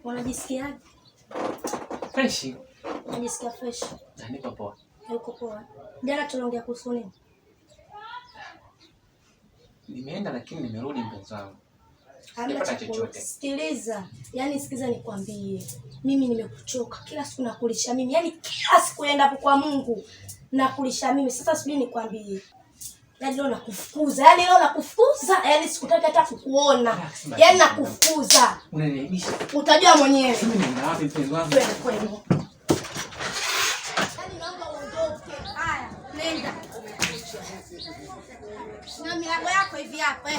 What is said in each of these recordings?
Unajisikiaje? Fresh. Najisikia fresh. Nipo poa. Uko poa. Jana tunaongea kuhusu nini? Nimeenda lakini nimerudi mpenzi wangu. Hamna chochote. Sikiliza. Yaani sikiza nikwambie. Mimi nimekuchoka. Kila siku nakulisha mimi. Yaani kila siku naenda kwa Mungu nakulisha mimi. Sasa subiri nikwambie. Yaani leo nakufukuza. Yaani sikutaki hata kukuona. Yaani nakufukuza. Unaniaibisha. Utajua mwenyewe. Mimi nenda wapi mpenzi wangu? Kwenu. Yaani naomba uondoke. Haya, nenda. Na milango yako hivi hapa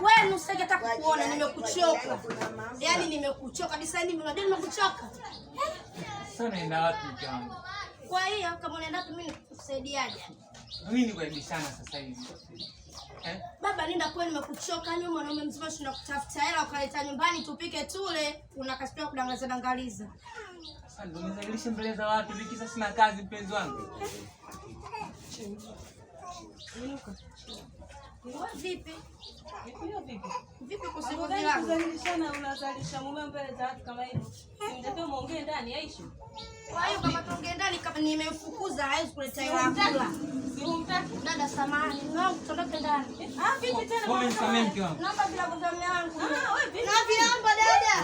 Wewe usitaki hata kukuona, nimekuchoka. Yaani nimekuchoka kabisa, yaani unajua nimekuchoka. Sasa naenda wapi mjangu? Kwa hiyo kama unaenda wapi mimi nikusaidiaje? Mimi nikuaibishana sasa hivi. Baba nenda kwenu, nimekuchoka. Ni mwanaume mzima tunakutafuta hela ukaleta nyumbani tupike tule, unakasikia kudangaliza. Sasa ndio nizalishe mbele za watu wiki sasa sina kazi mpenzi wangu. Vipi? Vipi kusema bila kuzalishana unazalisha mume mbele za watu kama hivyo? Ndio muongee ndani Aisha. Kwa hiyo kama tuongee ndani kama nimemfukuza haiwezi kuleta hela kula. Simtaki. Dada samani, naomba tuondoke ndani. Vipi tena? Wewe msamee mke wangu. Naomba bila kuzamia wangu. Wewe vipi? Na viamba dada.